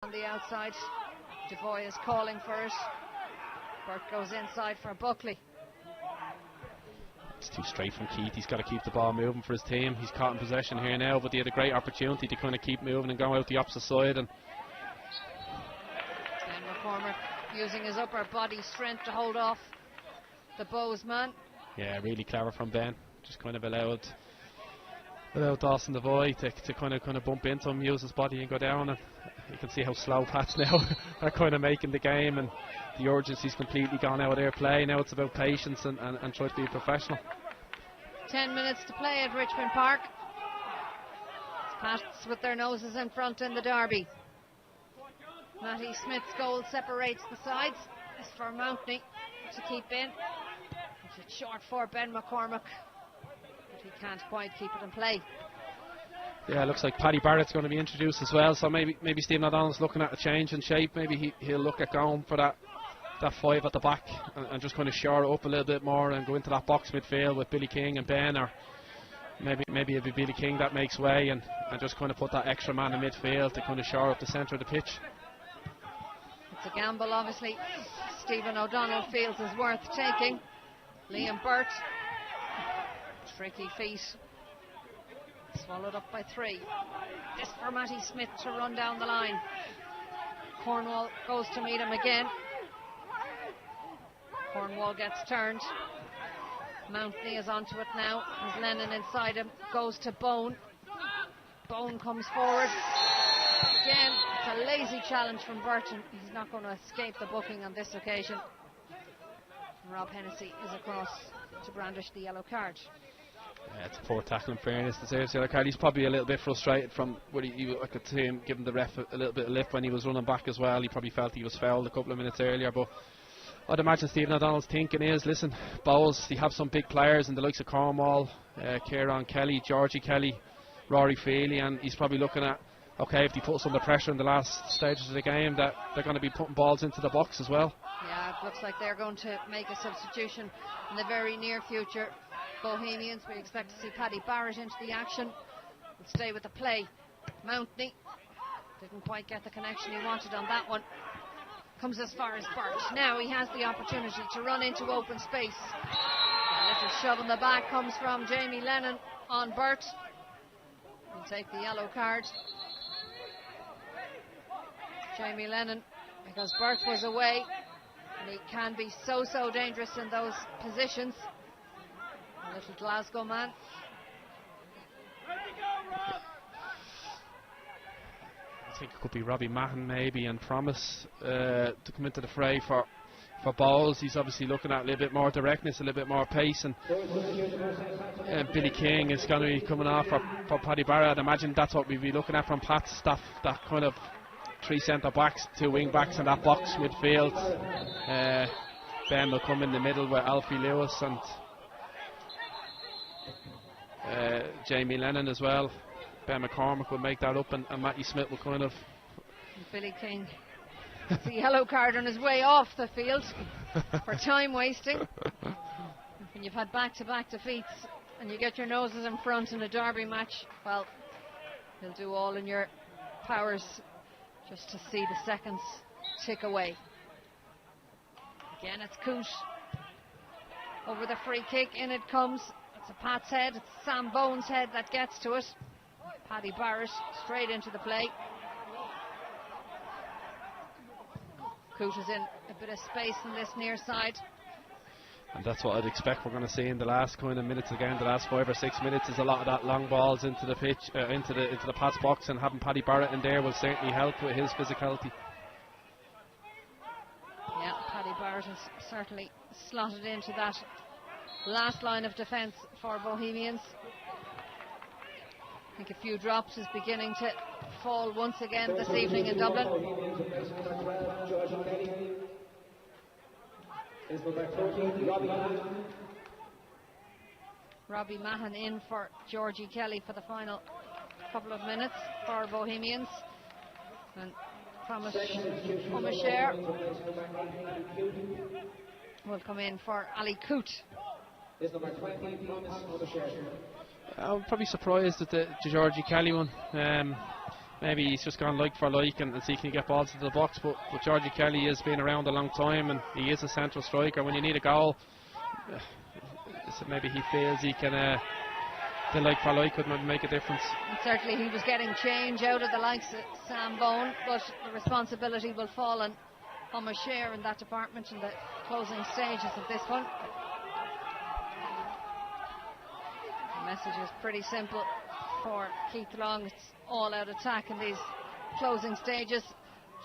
from the outside. Devoy is calling for it. Burt goes inside for Buckley. It's too straight from Keith. He's got to keep the ball moving for his team. He's caught in possession here now, but he had a great opportunity to kind of keep moving and go out the opposite side. And Ben McCormack using his upper body strength to hold off the Bows man. Yeah, really clever from Ben. Just kind of allowed Dawson Devoy to kind of bump into him, use his body and go down. And you can see how slow Pats now are kind of making the game, and the urgency's completely gone out of their play. Now it's about patience and try to be professional. 10 minutes to play at Richmond Park. Pats with their noses in front in the derby. Matty Smith's goal separates the sides. It's for Mountney to keep in. It's short for Ben McCormack, but he can't quite keep it in play. Yeah, it looks like Paddy Barrett's going to be introduced as well, so maybe Stephen O'Donnell's looking at a change in shape. Maybe he'll look at going for that 5 at the back and just kind of shore it up a little bit more and go into that box midfield with Billy King and Ben, or maybe it'll be Billy King that makes way and just kind of put that extra man in midfield to kind of shore up the centre of the pitch. It's a gamble, obviously. Stephen O'Donnell feels is worth taking. Liam Burt, tricky feet, swallowed up by 3. This for Matty Smith to run down the line. Cornwall goes to meet him again. Cornwall gets turned. Mountney is onto it now. There's Lennon inside him, goes to Bone. Bone comes forward. Again, it's a lazy challenge from Burton. He's not going to escape the booking on this occasion. Rob Hennessy is across to brandish the yellow card. Yeah, it's a poor tackle in fairness. Deserves the yellow card. He's probably a little bit frustrated from what I could see him giving the ref a little bit of lift when he was running back as well. He probably felt he was fouled a couple of minutes earlier, but I'd imagine Stephen O'Donnell's thinking is, listen, Bowles, they have some big players in the likes of Cornwall, Kieran Kelly, Georgie Kelly, Rory Feely, and he's probably looking at, okay, if they put us under pressure in the last stages of the game, that they're going to be putting balls into the box as well. Yeah, it looks like they're going to make a substitution in the very near future. Bohemians, we expect to see Paddy Barrett into the action. We'll stay with the play. Mountney didn't quite get the connection he wanted on that one. Comes as far as Burt. Now he has the opportunity to run into open space. A little shove in the back comes from Jamie Lennon on Burt. He'll take the yellow card. Jamie Lennon, because Burt was away, and he can be so dangerous in those positions. A little Glasgow man. I think it could be Robbie Mahon maybe, and Promise to come into the fray for Bowles. He's obviously looking at a little bit more directness, a little bit more pace, and Billy King is going to be coming off for Paddy Barrett. I'd imagine that's what we'll be looking at from Pat's staff, that kind of 3 centre backs, 2 wing backs in that box midfield. Ben will come in the middle with Alfie Lewis and Jamie Lennon as well. Ben McCormack will make that up, and Matty Smith will kind of... Billy King, the yellow card on his way off the field for time wasting. When you've had back-to-back defeats and you get your noses in front in a derby match, well, you'll do all in your powers just to see the seconds tick away. Again, it's Coote over the free kick. In it comes. It's a Pat's head. It's Sam Bone's head that gets to it. Paddy Barrett straight into the play. Coote is in a bit of space in this near side. And that's what I'd expect we're going to see in the last kind of minutes again. The last 5 or 6 minutes is a lot of that long balls into the pitch, into the Pat's box, and having Paddy Barrett in there will certainly help with his physicality. Yeah, Paddy Barrett is certainly slotted into that last line of defence for Bohemians. I think a few drops is beginning to fall once again this evening in Dublin. Robbie Mahon in for Georgie Kelly for the final couple of minutes for Bohemians. And Thomas Umasher will come in for Ali Coote. I'm probably surprised at the Georgie Kelly one. maybe he's just gone like for like and see can he get balls into the box. But Georgie Kelly has been around a long time and he is a central striker. When you need a goal, so maybe he feels he can. The like for like could maybe make a difference. And certainly he was getting change out of the likes of Sam Bone, but the responsibility will fall on a share in that department in the closing stages of this one. The message is pretty simple for Keith Long. It's all out attack in these closing stages.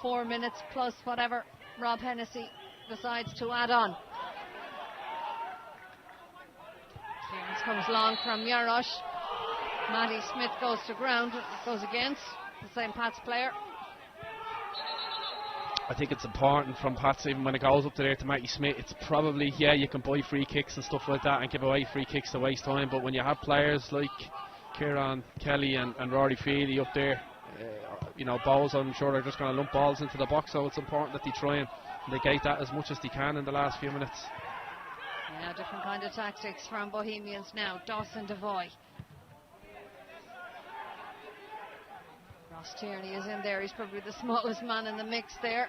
4 minutes plus whatever Rob Hennessy decides to add on. Clearance comes long from Yarosh. Matty Smith goes to ground, goes against the St. Pat's player. I think it's important from Pats, even when it goes up to there to Matty Smith, it's probably, yeah, you can buy free kicks and stuff like that and give away free kicks to waste time, but when you have players like Kieran Kelly and Rory Feely up there, you know, balls, I'm sure they're just going to lump balls into the box, so it's important that they try and negate that as much as they can in the last few minutes. Yeah, different kind of tactics from Bohemians now. Dawson Devoy. Ross Tierney is in there. He's probably the smallest man in the mix there.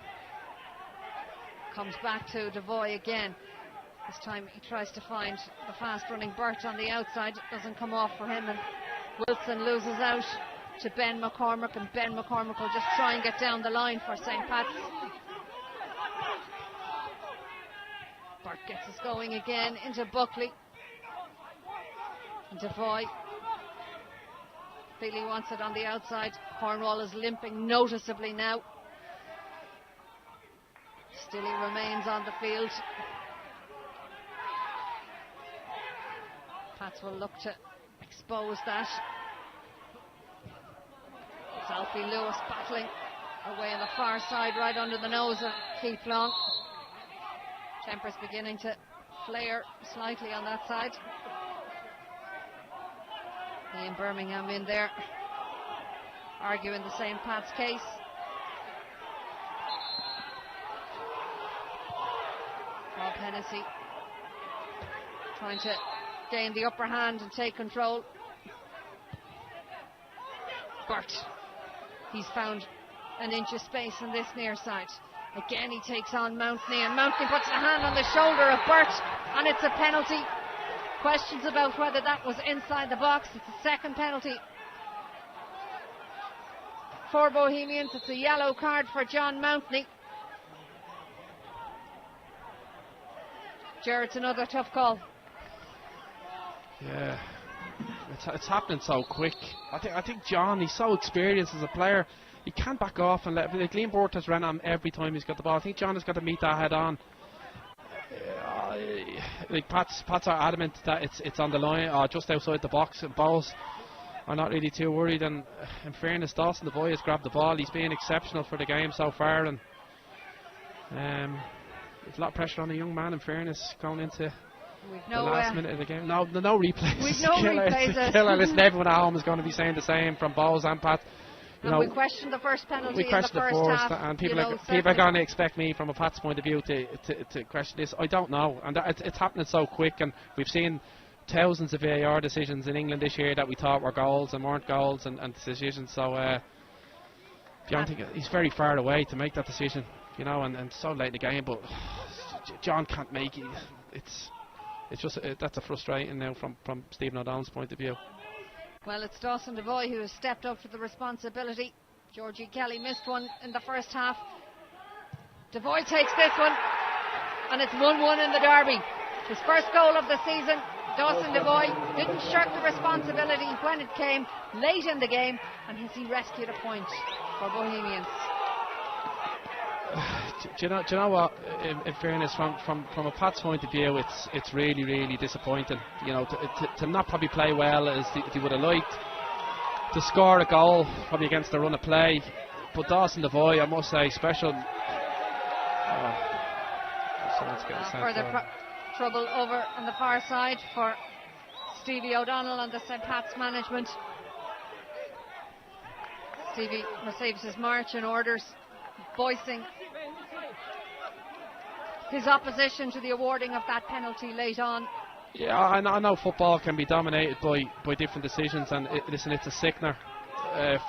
Comes back to Devoy again. This time he tries to find the fast running Burt on the outside. It doesn't come off for him, and Wilson loses out to Ben McCormick, and Ben McCormick will just try and get down the line for St. Pat's. Burt gets us going again into Buckley. Devoy. Feely wants it on the outside. Cornwall is limping noticeably now. Still he remains on the field. Pats will look to expose that. It's Alfie Lewis battling away on the far side, right under the nose of Keith Long. Tempers beginning to flare slightly on that side. Ian Birmingham in there, arguing the St. Pat's case. Rob Hennessy trying to gain the upper hand and take control. Burt, he's found an inch of space on this near side. Again he takes on Mountney, and Mountney puts a hand on the shoulder of Burt, and it's a penalty. Questions about whether that was inside the box. It's a second penalty for Bohemians. It's a yellow card for John Mountney. Jared's another tough call. Yeah, it's happening so quick. I think John, he's so experienced as a player. He can't back off and let. Like Liam Burt has ran on him every time he's got the ball. I think John has got to meet that head on. Like Pats are adamant that it's on the line or just outside the box, and Bowes are not really too worried. And in fairness, Dawson Devoy has grabbed the ball. He's been exceptional for the game so far, and there's a lot of pressure on the young man. In fairness, going into the last minute of the game. No replays. We've no replays. Listen, everyone at home is going to be saying the same from Bowes and Pat. And we questioned the first penalty in the first half, and people are going to expect me from a Pat's point of view to question this. I don't know, and it's happening so quick, and we've seen thousands of VAR decisions in England this year that we thought were goals and weren't goals and decisions. So he's very far away to make that decision, you know, and so late in the game. But John can't make it. It's just that's a frustrating now from Stephen O'Donnell's point of view. Well, it's Dawson Devoy who has stepped up to the responsibility. Georgie Kelly missed one in the first half. Devoy takes this one, and it's 1-1 in the derby. His first goal of the season. Dawson Devoy didn't shirk the responsibility when it came late in the game, and he rescued a point for Bohemians. Do you know what? In fairness, from a Pat's point of view, it's really disappointing. You know, to not probably play well as they would have liked, to score a goal probably against the run of play. But Dawson Devoy, I must say, special. Further trouble over on the far side for Stevie O'Donnell and the St. Pat's management. Stevie receives his marching orders, voicing his opposition to the awarding of that penalty late on. Yeah, I know football can be dominated by different decisions, and listen, it's a sickener.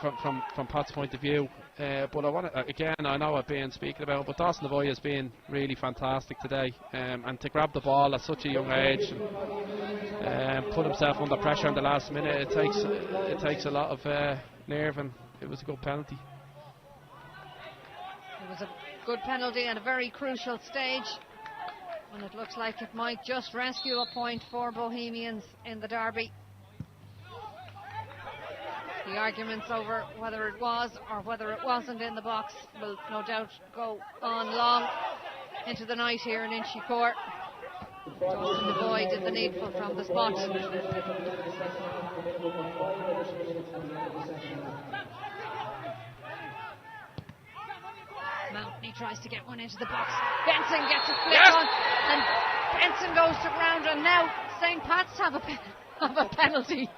from Pat's point of view. But I want to, again, I know I've been speaking about it, but Dawson Devoy has been really fantastic today, and to grab the ball at such a young age and put himself under pressure in the last minute, it takes a lot of nerve, and it was a good penalty. It was a good penalty at a very crucial stage, and it looks like it might just rescue a point for Bohemians in the derby. The arguments over whether it was or whether it wasn't in the box will no doubt go on long into the night here in Inchicore. Dawson Devoy did the needful from the spot. Mountain tries to get one into the box. Benson gets a flick on, and Benson goes to ground, and now St. Pat's have a penalty.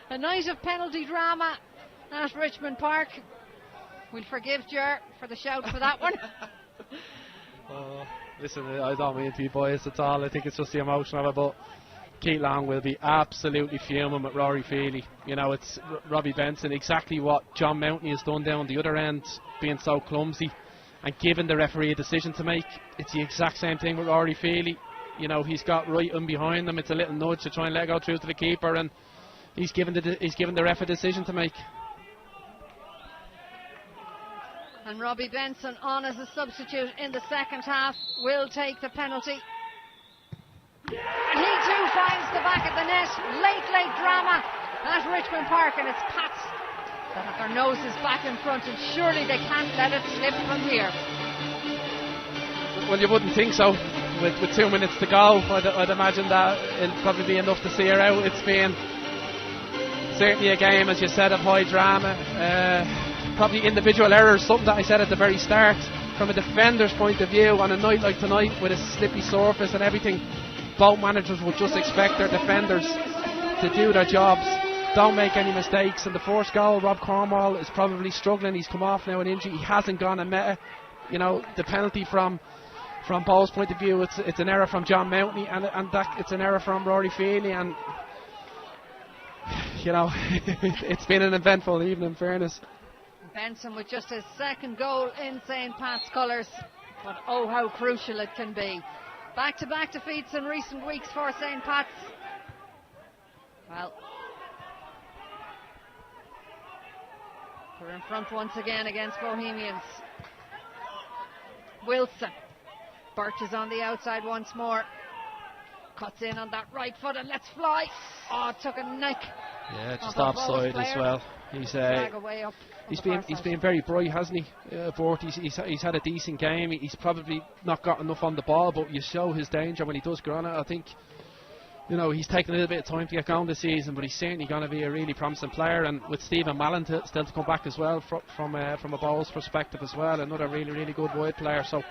A night of penalty drama at Richmond Park. We'll forgive Ger for the shout for that one. Listen, I don't mean to be biased at all. I think it's just the emotion of it, but Keith Long will be absolutely fuming with Rory Feely. You know, it's Robbie Benson, exactly what John Mountney has done down the other end, being so clumsy and giving the referee a decision to make. It's the exact same thing with Rory Feely. You know, he's got right in behind him. It's a little nudge to try and let it go through to the keeper, and he's given the ref a decision to make. And Robbie Benson on as a substitute in the second half will take the penalty. And he too finds the back of the net. Late drama at Richmond Park, and it's Pats that have their noses back in front, and surely they can't let it slip from here. Well, you wouldn't think so. With 2 minutes to go, I'd imagine that it'll probably be enough to see her out. It's been certainly a game, as you said, of high drama. Probably individual errors, something that I said at the very start. From a defender's point of view, on a night like tonight with a slippy surface and everything, both managers would just expect their defenders to do their jobs, don't make any mistakes. And the first goal, Rob Cornwall is probably struggling. He's come off now an injury. He hasn't gone and met it. You know, the penalty from Paul's point of view, it's an error from John Mountney, and that it's an error from Rory Feely, and you know, it's been an eventful evening, in fairness. Benson with just his second goal in St. Pat's colours, but oh how crucial it can be. Back-to-back defeats in recent weeks for St. Pat's. Well, we're in front once again against Bohemians. Wilson. Birch is on the outside once more. Cuts in on that right foot and lets fly. Oh, took a nick. Yeah, just offside as well. He's been very bright, hasn't he? Bort, he's had a decent game. He's probably not got enough on the ball, but you show his danger when he does go on it. I think, you know, he's taken a little bit of time to get going this season, but he's certainly going to be a really promising player. And with Stephen Mallon still to come back as well from a ball's perspective as well, another really good wide player. So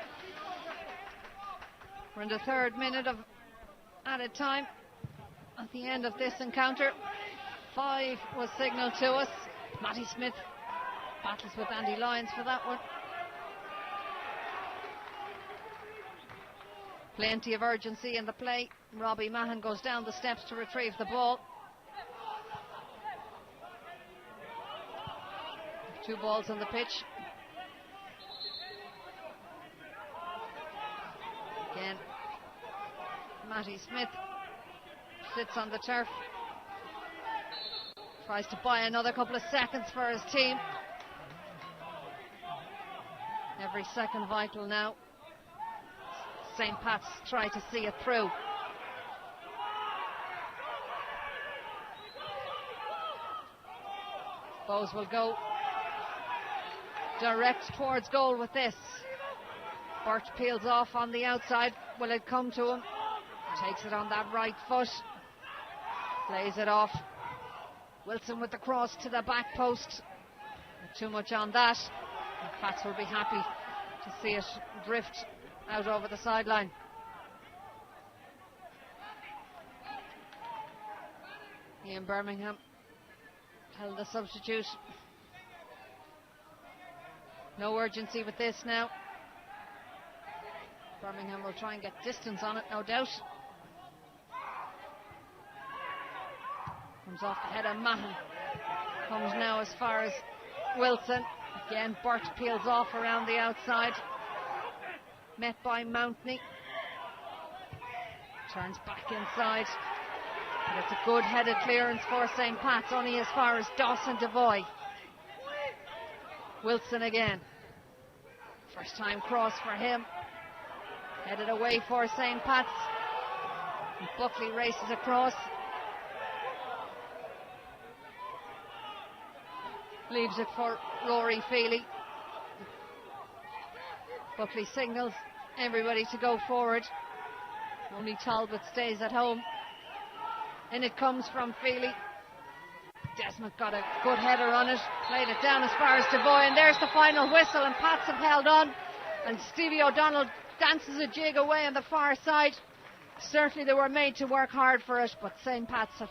we're in the third minute of added time at the end of this encounter. 5 was signalled to us. Matty Smith battles with Andy Lyons for that one. Plenty of urgency in the play. Robbie Mahan goes down the steps to retrieve the ball. 2 balls on the pitch. Again, Matty Smith sits on the turf. Tries to buy another couple of seconds for his team. Every second vital now. St. Pat's try to see it through. Bowes will go direct towards goal with this. Birch peels off on the outside. Will it come to him? Takes it on that right foot. Plays it off. Wilson with the cross to the back post. Not too much on that. Pats will be happy to see it drift out over the sideline. Ian Birmingham held the substitute. No urgency with this now. Birmingham will try and get distance on it, no doubt. Comes off the head of Mahan. Comes now as far as Wilson. Again, Burt peels off around the outside. Met by Mountney. Turns back inside. But it's a good headed clearance for St. Pat's, only as far as Dawson Devoy. Wilson again. First time cross for him. Headed away for St. Pat's. And Buckley races across. Leaves it for Rory Feely. Buckley signals everybody to go forward. Only Talbot stays at home. In it comes from Feely. Desmond got a good header on it. Played it down as far as Devoy. And there's the final whistle. And Pats have held on. And Stevie O'Donnell dances a jig away on the far side. Certainly they were made to work hard for it. But St. Pat's have